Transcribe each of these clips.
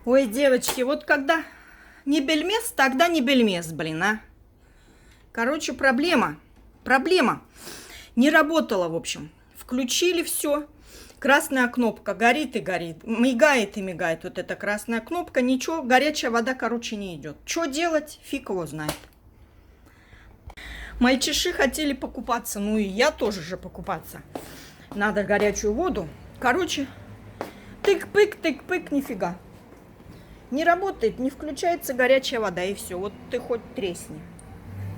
Ой, девочки, вот когда не бельмес, тогда не бельмес, блин, а. Короче, проблема. Не работала, в общем. Включили все. Красная кнопка горит и горит. Мигает и мигает вот эта красная кнопка. Ничего, горячая вода, короче, не идет. Что делать? Фиг его знает. Мальчиши хотели покупаться. Ну и я тоже же покупаться. Надо горячую воду. Короче, тык-пык, нифига. Не работает, не включается горячая вода, и все. Вот ты хоть тресни.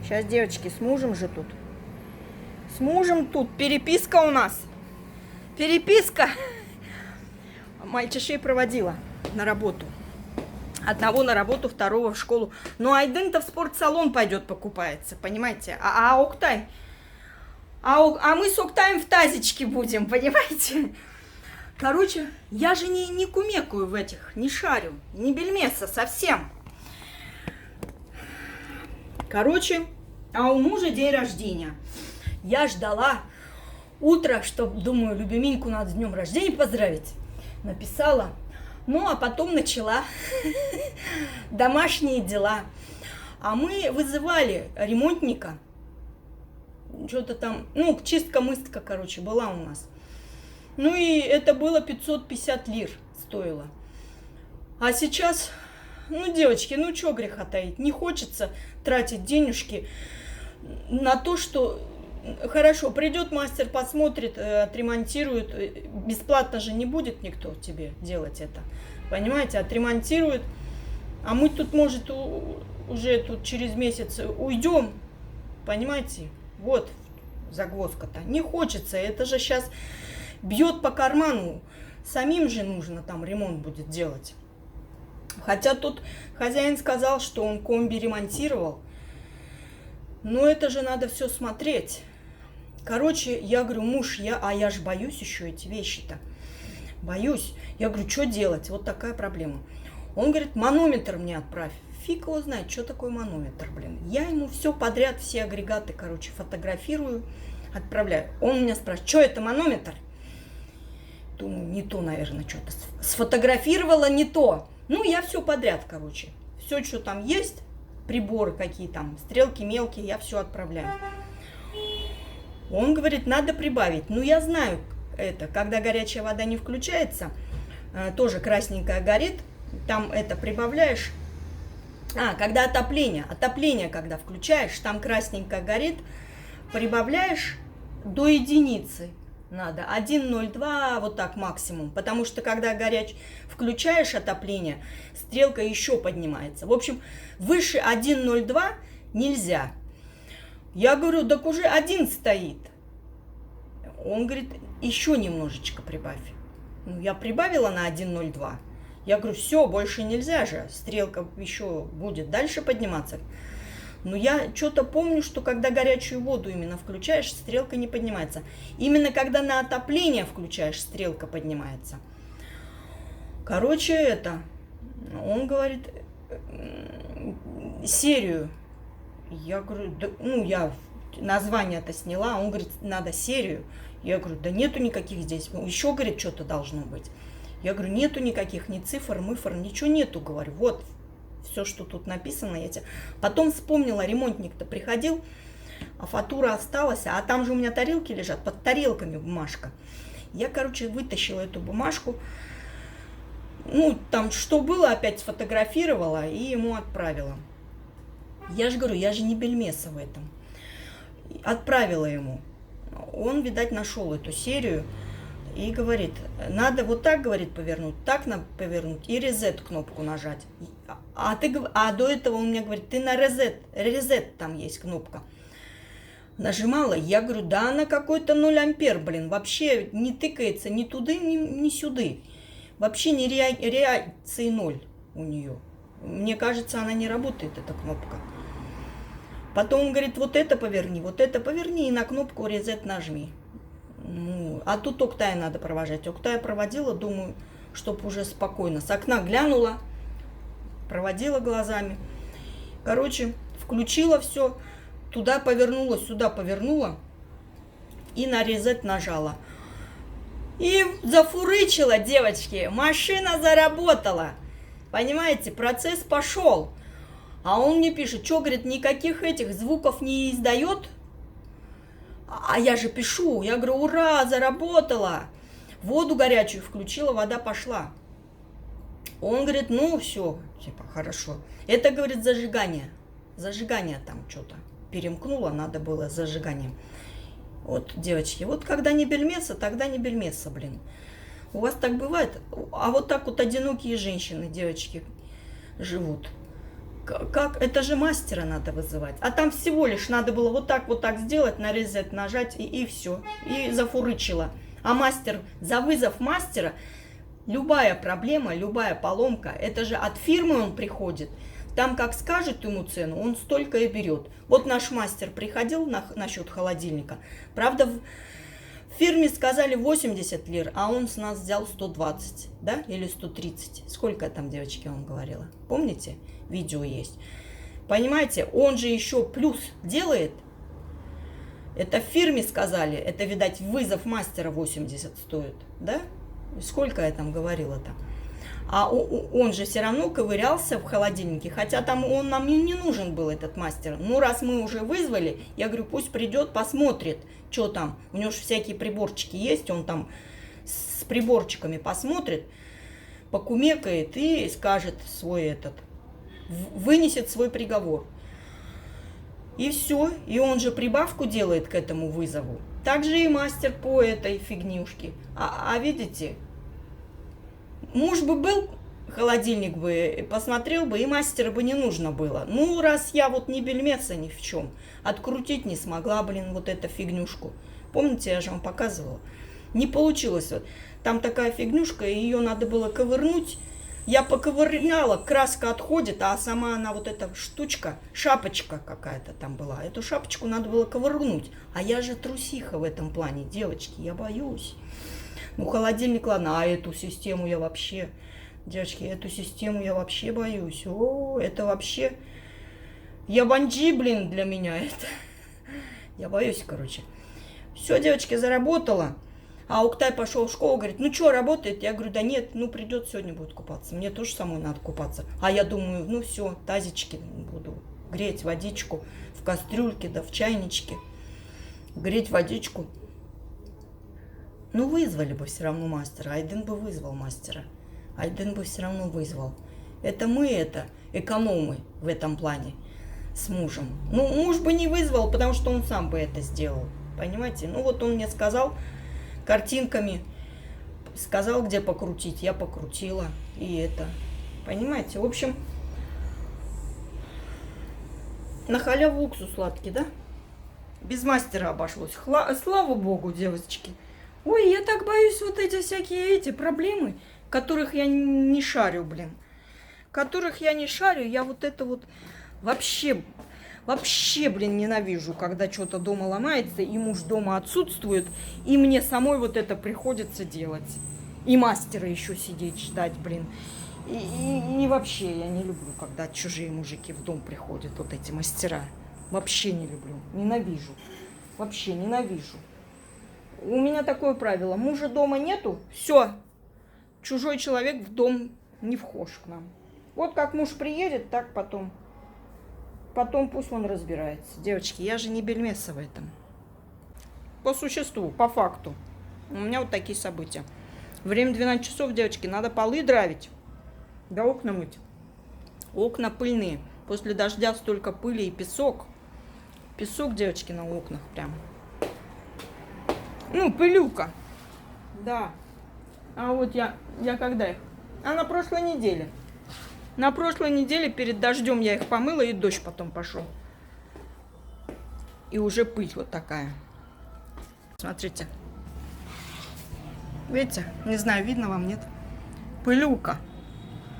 Сейчас, девочки, с мужем же тут. С мужем тут переписка у нас. Переписка. Мальчишей проводила на работу. Одного на работу, второго в школу. Но Айдын-то в спортсалон пойдет покупается, понимаете? А Октай? А мы с Октаем в тазичке будем, понимаете? Короче, я же не кумекаю в этих, не шарю, не бельмеса совсем. Короче, а у мужа день рождения. Я ждала утро, что, думаю, любименьку надо с днем рождения поздравить. Написала. Ну, а потом начала домашние дела. А мы вызывали ремонтника. Что-то там, ну, чистка-мыстка, короче, была у нас. Ну и это было 550 лир стоило. А сейчас, ну, девочки, ну, что греха таить, не хочется тратить денежки на то, что... Хорошо, придет мастер, посмотрит, отремонтирует. Бесплатно же не будет никто тебе делать это. Понимаете, отремонтирует. А мы тут, может, уже тут через месяц уйдем. Понимаете? Вот загвоздка-то. Не хочется. Это же сейчас бьет по карману. Самим же нужно там ремонт будет делать. Хотя тут хозяин сказал, что он комби ремонтировал. Но это же надо все смотреть. Короче, я говорю, муж, я же боюсь еще эти вещи-то. Боюсь. Я говорю, что делать? Вот такая проблема. Он говорит, манометр мне отправь. Фиг его знает, что такое манометр, блин. Я ему все подряд, все агрегаты, короче, фотографирую, отправляю. Он меня спрашивает, что это манометр? Думаю, не то, наверное, что-то. Сфотографировала не то. Ну, я все подряд, короче. Все, что там есть, приборы какие там, стрелки мелкие, я все отправляю. Он говорит, надо прибавить. Ну, я знаю это, когда горячая вода не включается, тоже красненькая горит, там это прибавляешь. Когда отопление, когда включаешь, там красненькая горит, прибавляешь до единицы. Надо 1,02, вот так максимум. Потому что когда включаешь отопление, стрелка еще поднимается. В общем, выше 1,02 нельзя. Я говорю, так уже 1 стоит. Он говорит, еще немножечко прибавь. Ну, я прибавила на 1,02. Я говорю, все, больше нельзя же. Стрелка еще будет дальше подниматься. Но я что-то помню, что когда горячую воду именно включаешь, стрелка не поднимается. Именно когда на отопление включаешь, стрелка поднимается. Короче, он говорит, серию. Я говорю, я название-то сняла. Он говорит, надо серию. Я говорю, да нету никаких здесь. Еще, говорит, что-то должно быть. Я говорю, нету никаких, ни цифр, мыфр, ничего нету, говорю. Вот. Все, что тут написано, Потом вспомнила, ремонтник-то приходил, а фатура осталась, а там же у меня тарелки лежат, под тарелками бумажка. Я, короче, вытащила эту бумажку, ну, там, что было, опять сфотографировала и ему отправила. Я же говорю, я же не бельмеса в этом. Отправила ему. Он, видать, нашел эту серию и говорит, надо вот так, говорит, повернуть, так надо повернуть и резет кнопку нажать. А до этого он мне говорит, ты на резет там есть кнопка. Нажимала, я говорю, да она какой-то 0 ампер, блин, вообще не тыкается ни туды, ни сюды. Вообще не реакции 0 у нее. Мне кажется, она не работает, эта кнопка. Потом он говорит, вот это поверни и на кнопку резет нажми. Ну, а тут Октая надо провожать. Октая проводила, думаю, чтоб уже спокойно. С окна глянула, проводила глазами. Короче, включила все, туда повернула, сюда повернула и на резет нажала. И зафурычила, девочки, машина заработала. Понимаете, процесс пошел. А он мне пишет, что, говорит, никаких этих звуков не издает? А я же пишу, я говорю, ура, заработала. Воду горячую включила, вода пошла. Он говорит, ну все, типа, хорошо. Это, говорит, зажигание. Зажигание там что-то перемкнуло, надо было зажиганием. Вот, девочки, вот когда не бельмеса, тогда не бельмеса, блин. У вас так бывает? А вот так вот одинокие женщины, девочки, живут. Как? Это же мастера надо вызывать. А там всего лишь надо было вот так сделать, нарезать, нажать, и все. И зафурычило. А мастер, за вызов мастера, любая проблема, любая поломка, это же от фирмы он приходит. Там как скажет ему цену, он столько и берет. Вот наш мастер приходил насчет холодильника. Правда, в фирме сказали 80 лир, а он с нас взял 120, да, или 130. Сколько там, девочки, я вам говорила? Помните? Видео есть. Понимаете, он же еще плюс делает. Это в фирме сказали, это, видать, вызов мастера 80 стоит, да? Сколько я там говорила-то? А он же все равно ковырялся в холодильнике, хотя там он нам не нужен был, этот мастер. Ну, раз мы уже вызвали, я говорю, пусть придет, посмотрит, что там. У него же всякие приборчики есть, он там с приборчиками посмотрит, покумекает и скажет свой этот, вынесет свой приговор. И все, и он же прибавку делает к этому вызову. Также и мастер по этой фигнюшке. А видите, муж бы был, холодильник бы посмотрел бы, и мастера бы не нужно было. Ну, раз я вот не бельмеса ни в чем, открутить не смогла, блин, вот эту фигнюшку. Помните, я же вам показывала? Не получилось. Вот. Там такая фигнюшка, ее надо было ковырнуть. Я поковыряла, краска отходит, а сама она вот эта штучка, шапочка какая-то там была. Эту шапочку надо было ковырнуть. А я же трусиха в этом плане, девочки, я боюсь. Ну, холодильник, ладно, а эту систему я вообще, девочки, эту систему я вообще боюсь. О, это вообще, я банджи, блин, для меня это. Я боюсь, короче. Все, девочки, заработала. А Октай пошел в школу, говорит, ну что, работает? Я говорю, да нет, ну придет, сегодня будет купаться. Мне тоже самой надо купаться. А я думаю, ну все, тазички буду греть, водичку в кастрюльке, да в чайничке. Греть водичку. Ну вызвали бы все равно мастера. Айден бы вызвал мастера. Айден бы все равно вызвал. Это мы, это экономы в этом плане с мужем. Ну муж бы не вызвал, потому что он сам бы это сделал. Понимаете? Ну вот он мне сказал, картинками сказал, где покрутить, я покрутила, и это, понимаете, в общем, на халяву уксус сладкий, да, без мастера обошлось, слава богу, девочки. Ой, я так боюсь вот эти всякие проблемы, которых я не шарю, блин, которых я не шарю, я вот это вот вообще, блин, ненавижу, когда что-то дома ломается, и муж дома отсутствует, и мне самой вот это приходится делать. И мастера еще сидеть, ждать, блин. И вообще я не люблю, когда чужие мужики в дом приходят, вот эти мастера. Вообще не люблю, ненавижу. Вообще ненавижу. У меня такое правило, мужа дома нету, все, чужой человек в дом не вхож к нам. Вот как муж приедет, так потом пусть он разбирается. Девочки, я же не бельмеса в этом. По существу, по факту. У меня вот такие события. Время 12 часов, девочки, надо полы дравить. Да окна мыть. Окна пыльные. После дождя столько пыли и песок. Песок, девочки, на окнах прям. Ну, пылюка. Да. А вот я когда их? А на прошлой неделе. На прошлой неделе перед дождем я их помыла, и дождь потом пошел. И уже пыль вот такая. Смотрите. Видите? Не знаю, видно вам, нет? Пылюка.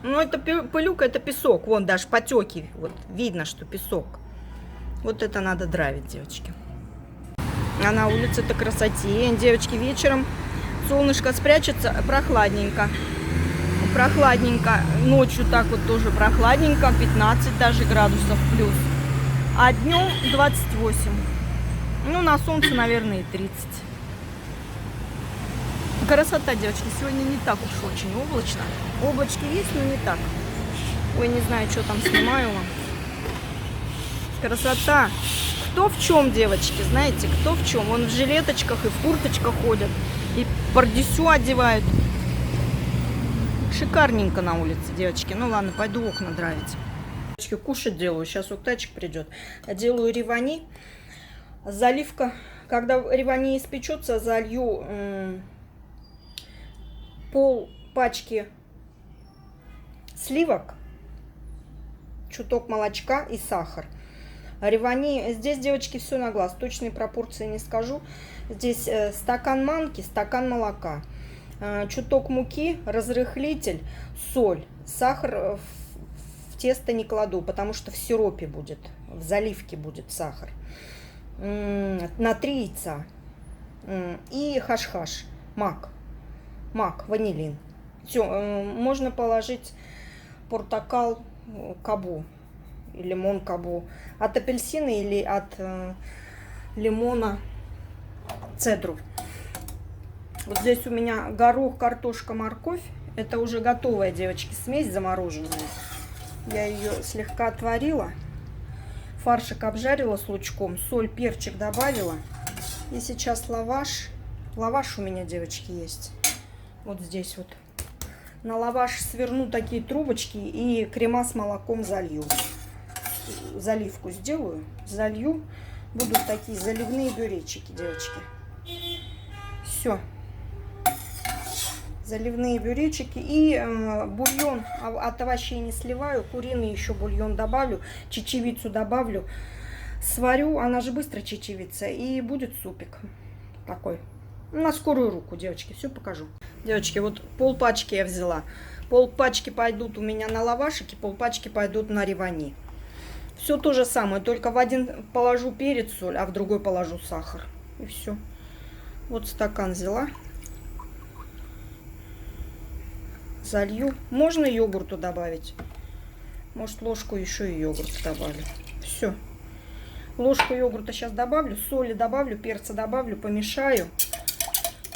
Ну, это пылюка, это песок. Вон даже потеки. Вот видно, что песок. Вот это надо дравить, девочки. А на улице-то красоте. Девочки, вечером солнышко спрячется, прохладненько. Прохладненько. Ночью так вот тоже прохладненько. 15 даже градусов плюс. А днем 28. Ну, на солнце, наверное, и 30. Красота, девочки. Сегодня не так уж очень облачно. Облачки есть, но не так. Ой, не знаю, что там снимаю вам. Красота. Кто в чем, девочки, знаете, кто в чем. Он в жилеточках и в курточках ходят. И пардесю одевают. Шикарненько на улице, девочки. Ну ладно, пойду окна драить. Девочки, кушать делаю. Сейчас Уктачик придет. Я делаю ревани. Заливка. Когда ревани испечется, залью пол пачки сливок, чуток молочка и сахар. Ревани, здесь, девочки, все на глаз, точные пропорции не скажу. Здесь стакан манки, стакан молока, чуток муки, разрыхлитель, соль. Сахар в тесто не кладу, потому что в сиропе будет, в заливке будет сахар. На 3 яйца. И хаш-хаш, мак, ванилин. Все, можно положить портокал кабу, лимон кабу, от апельсина или от лимона цедру. Вот здесь у меня горох, картошка, морковь. Это уже готовая, девочки, смесь замороженная. Я ее слегка отварила. Фаршик обжарила с лучком, соль, перчик добавила. И сейчас лаваш. Лаваш у меня, девочки, есть. Вот здесь вот. На лаваш сверну такие трубочки и крема с молоком залью. Заливку сделаю, залью. Будут такие заливные бюречики, девочки. Все. Заливные бюречики. И бульон от овощей не сливаю. Куриный еще бульон добавлю. Чечевицу добавлю. Сварю. Она же быстро чечевица. И будет супик. Такой. На скорую руку, девочки. Все покажу. Девочки, вот полпачки я взяла. Полпачки пойдут у меня на лавашики. Полпачки пойдут на ревани. Все то же самое. Только в один положу перец, соль, а в другой положу сахар. И все. Вот стакан взяла. Залью. Можно йогурту добавить. Может, ложку еще и йогурт добавлю. Все. Ложку йогурта сейчас добавлю. Соли добавлю, перца добавлю, помешаю.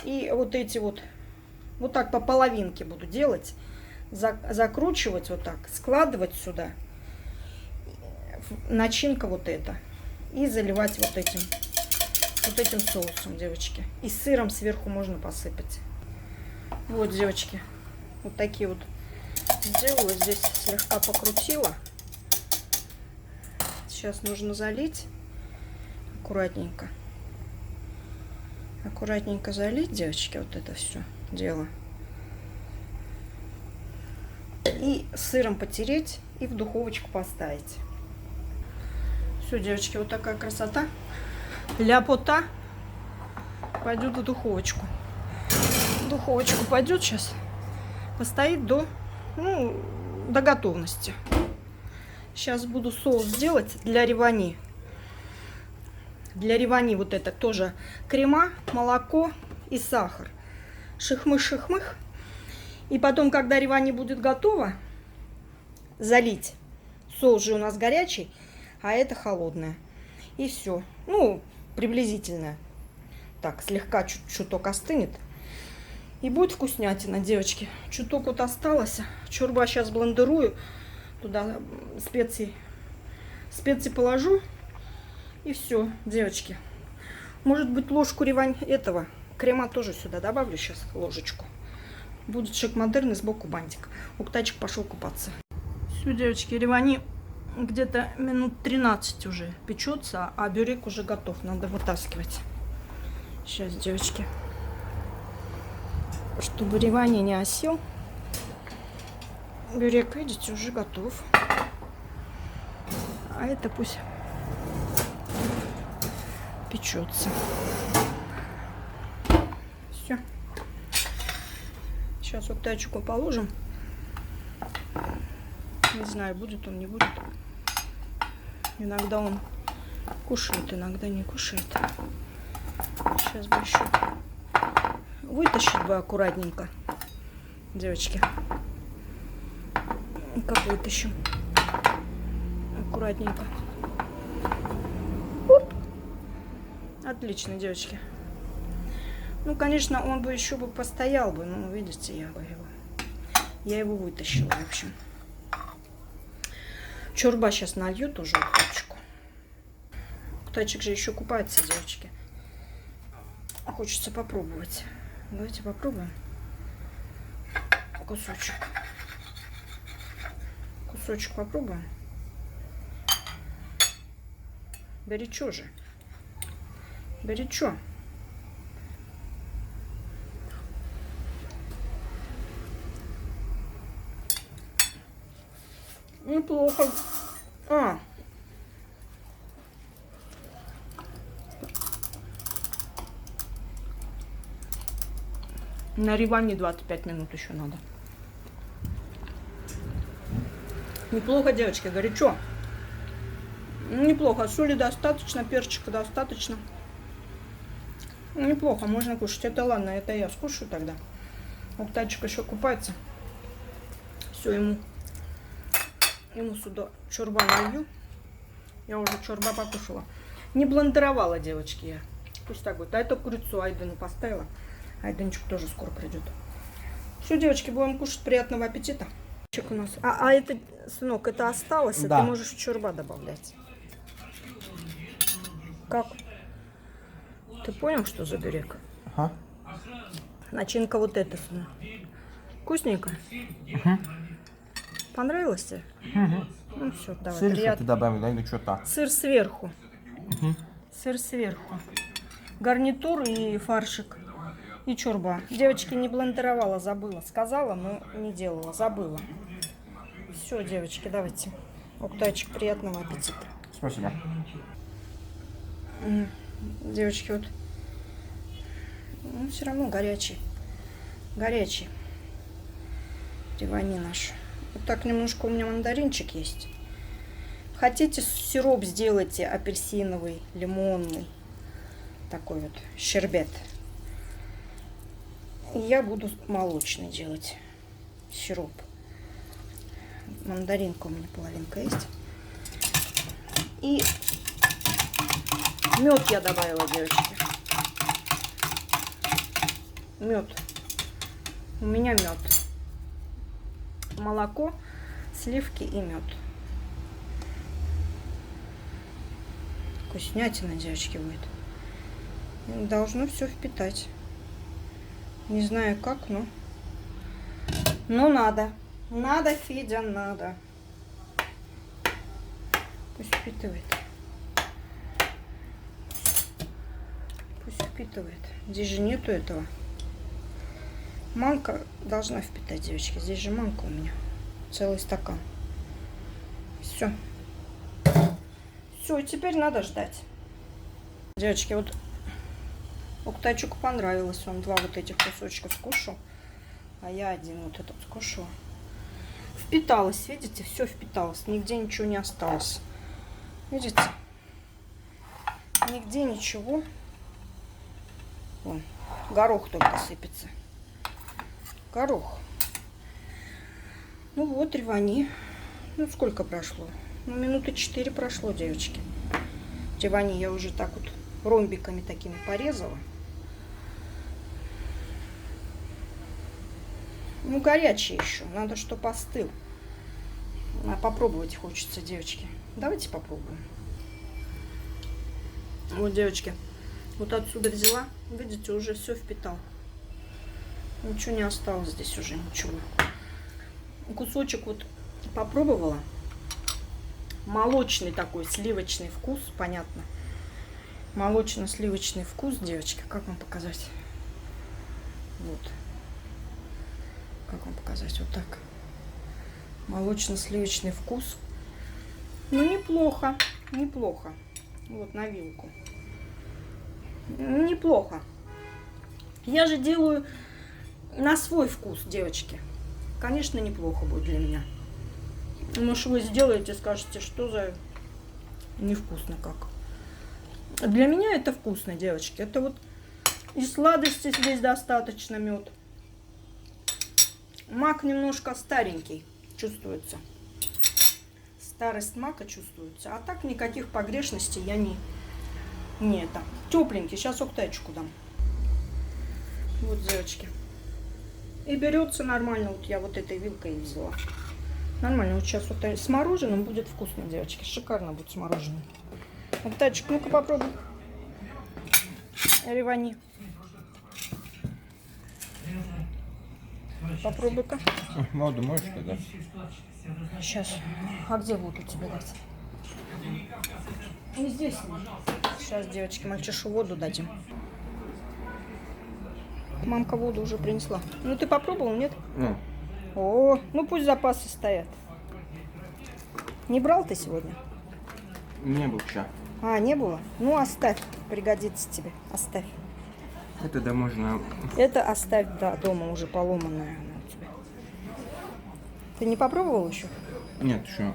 И вот эти вот так по половинке буду делать. Закручивать вот так. Складывать сюда. Начинка вот эта. И заливать вот этим соусом, девочки. И сыром сверху можно посыпать. Вот, девочки. Вот такие вот сделала. Здесь слегка покрутила. Сейчас нужно залить. Аккуратненько. Аккуратненько залить, девочки, вот это все дело. И сыром потереть и в духовочку поставить. Все, девочки, вот такая красота. Ляпота пойдет в духовочку. В духовочку пойдет сейчас. Постоит до готовности. Сейчас буду соус делать для ревани. Для ревани вот это тоже крема, молоко и сахар. Шихмых-шихмых. И потом, когда ревани будет готова, залить. Соус же у нас горячий, а это холодное. И все. Ну, приблизительно. Так, слегка чуток остынет. И будет вкуснятина, девочки. Чуток вот осталось. Чурба сейчас блендерую. Туда специи положу. И все, девочки. Может быть, ложку этого крема тоже сюда добавлю сейчас, ложечку. Будет шик-модерн, сбоку бантик. Уктачик пошел купаться. Все, девочки, ревани где-то минут 13 уже печется, а бюрек уже готов. Надо вытаскивать. Сейчас, девочки. Чтобы ревани не осел. Бюрек, видите, уже готов. А это пусть печется. Все. Сейчас вот тачку положим. Не знаю, будет он, не будет. Иногда он кушает, иногда не кушает. Сейчас бы еще вытащить бы аккуратненько, девочки. Как вытащим? Аккуратненько. Отлично, девочки. Ну, конечно, он бы еще бы постоял бы. Ну, видите, я его вытащила, в общем. Чорба сейчас налью тоже Октайчику. Октайчик же еще купается, девочки. Хочется попробовать. Давайте попробуем. Кусочек. Кусочек попробуем. Горячо же. Горячо. Неплохо. На реване 25 минут еще надо. Неплохо, девочки, горячо. Неплохо. Соли достаточно, перчика достаточно. Неплохо, можно кушать. Это ладно, это я скушаю тогда. Октайчик еще купается. Все, ему сюда чорба налью. Я уже чорба покушала. Не блендеровала, девочки, я. Пусть так будет. А это курицу Айдену поставила. Айденчик тоже скоро придет. Все, девочки, будем кушать. Приятного аппетита. У нас. А это, сынок, это осталось, да. Ты можешь чорба добавлять. Как? Ты понял, что за бюрек? Ага. Начинка вот эта, сынок. Вкусненько? Угу. Понравилось тебе? Угу. Ну все, давай. Сыр еще ты добавил, да, или что-то? Сыр сверху. Угу. Сыр сверху. Гарнитур и фаршик. И чорба. Девочки, не блендеровала, забыла. Сказала, но не делала, забыла. Все, девочки, давайте. Октайчик, приятного аппетита. Спасибо. Девочки, вот. Ну, все равно горячий. Горячий. Ревани наш. Вот так немножко у меня мандаринчик есть. Хотите сироп, сделайте апельсиновый, лимонный. Такой вот щербет. И я буду молочный делать сироп. Мандаринка у меня половинка есть. И мед я добавила, девочки. Мед. У меня мед. Молоко, сливки и мед. Вкуснятина, девочки, будет. Должно все впитать. Не знаю как, но надо. Надо, Федя, надо. Пусть впитывает. Пусть впитывает. Здесь же нету этого. Манка должна впитать, девочки. Здесь же манка у меня. Целый стакан. Все. Все, теперь надо ждать. Девочки, вот Октайчику понравилось. Он 2 вот этих кусочка скушал. А я один вот этот скушала. Впиталось, видите? Все впиталось. Нигде ничего не осталось. Видите? Нигде ничего. Вон, горох только сыпется. Горох. Ну вот, ревани. Ну, сколько прошло? Ну, минуты 4 прошло, девочки. Ревани я уже так вот ромбиками такими порезала. Ну, горячий еще. Надо, чтобы остыл. А попробовать хочется, девочки. Давайте попробуем. Вот, девочки. Вот отсюда взяла. Видите, уже все впитал. Ничего не осталось здесь уже, ничего. Кусочек вот попробовала. Молочный такой, сливочный вкус, понятно. Молочно-сливочный вкус, девочки. Как вам показать? Вот. Как вам показать? Вот так. Молочно-сливочный вкус. Ну, неплохо. Неплохо. Вот на вилку. Неплохо. Я же делаю на свой вкус, девочки. Конечно, неплохо будет для меня. Может, вы сделаете, скажете, что за невкусно как. Для меня это вкусно, девочки. Это вот и сладости здесь достаточно, мед. Мак немножко старенький чувствуется. Старость мака чувствуется. А так никаких погрешностей я не это. Тепленький. Сейчас Октайчику дам. Вот, девочки. И берется нормально. Вот я вот этой вилкой взяла. Нормально. Вот сейчас вот с мороженым будет вкусно, девочки. Шикарно будет с мороженым. Вот, Тачек, ну-ка попробуй. Ревани. Попробуй-ка. Воду можешь тогда? Сейчас. А где воду тебе дать? Не здесь. Сейчас, девочки, мальчишу воду дадим. Мамка воду уже принесла. Ну, ты попробовал, нет? Ну, О, ну пусть запасы стоят. Не брал ты сегодня? не был ча. А, не было? Ну, оставь. Пригодится тебе. Оставь. Это да можно... Это оставь, да, дома уже поломанное она у тебя. Ты не попробовал еще? Нет, еще.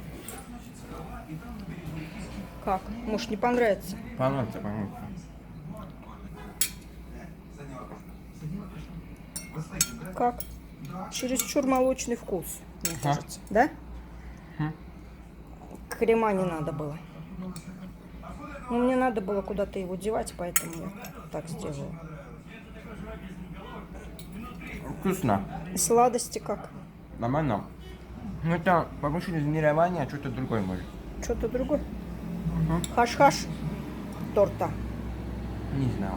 Как? Может, не понравится? Понравится, понравится. Как? Чересчур молочный вкус, мне Ага. кажется. Да? Мгм. Крема не надо было. Ну, мне надо было куда-то его девать, поэтому я так сделала. Вкусно. И сладости как? Нормально. Ну это повышение измерения, а что-то другое может. Что-то другое? Хаш-хаш торта. Не знаю.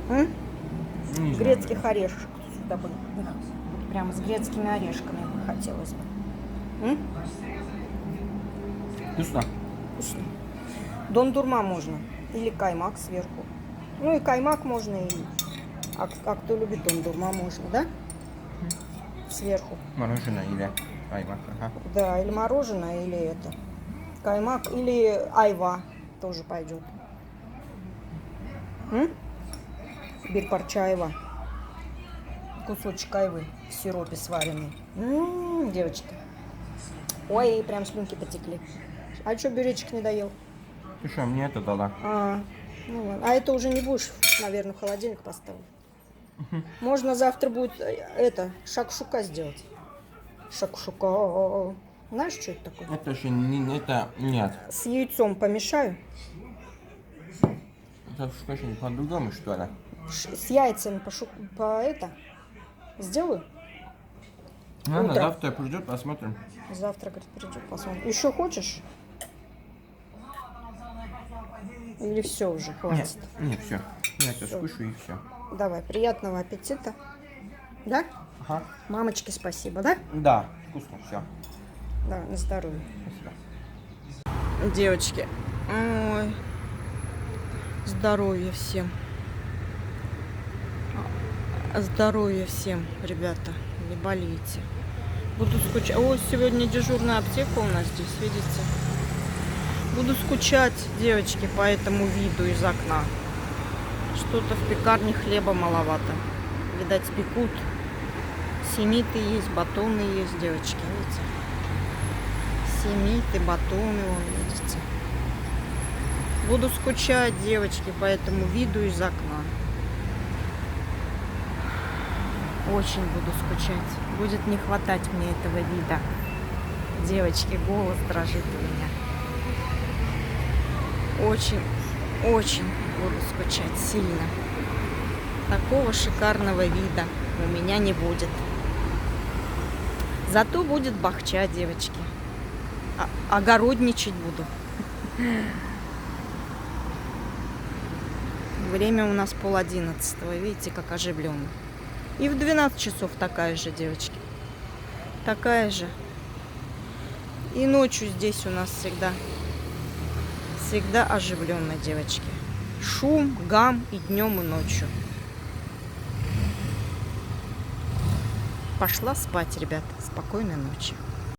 М? Не знаю. Грецких орешек сюда бы. Прямо с грецкими орешками бы хотелось бы. М? Вкусно. Вкусно. Дондурма можно. Или каймак сверху. Ну и каймак можно, и... А кто любит дондурма, можно, да? Сверху. Мороженое или айва. Ага. Да, или мороженое, или это. Каймак, или айва тоже пойдет. Bir parça айва. Кусочек айвы в сиропе сваренный. Девочки. Ой, прям слюнки потекли. А что, бюречек не доел? Ты что, мне это дала? Ну ладно. А это уже не будешь, наверное, в холодильник поставить. Можно завтра будет это, шакшука сделать. Шакшука. Знаешь, что это такое? Это еще не... Это... Нет. С яйцом помешаю. Это очень по-другому, что ли? С яйцами по это сделаю. Ладно, Утро. завтра придет, посмотрим. Завтра, говорит, придет, посмотрим. Еще хочешь? Или все уже, хватит? Нет, все. Я это Всё. скушаю и все. Давай, приятного аппетита. Да? Ага. Мамочке спасибо, да? Да, вкусно, все. Да, на здоровье. Спасибо. Девочки, ой, здоровья всем. Здоровья всем, ребята, не болейте. Буду скучать. О, сегодня дежурная аптека у нас здесь, видите? Буду скучать, девочки, по этому виду из окна. Что-то в пекарне хлеба маловато. Видать, пекут. Семиты есть, батоны есть, девочки, видите? Семиты, батоны, вон, видите? Буду скучать, девочки, по этому виду из окна. Очень буду скучать. Будет не хватать мне этого вида. Девочки, голос дрожит у меня. Очень, очень буду скучать сильно. Такого шикарного вида у меня не будет. Зато будет бахча, девочки. Огородничать буду. Время у нас 10:30. Видите, как оживленно. И в 12 часов такая же, девочки. Такая же. И ночью здесь у нас всегда оживленно, девочки. Шум, гам и днем, и ночью. Пошла спать, ребята. Спокойной ночи.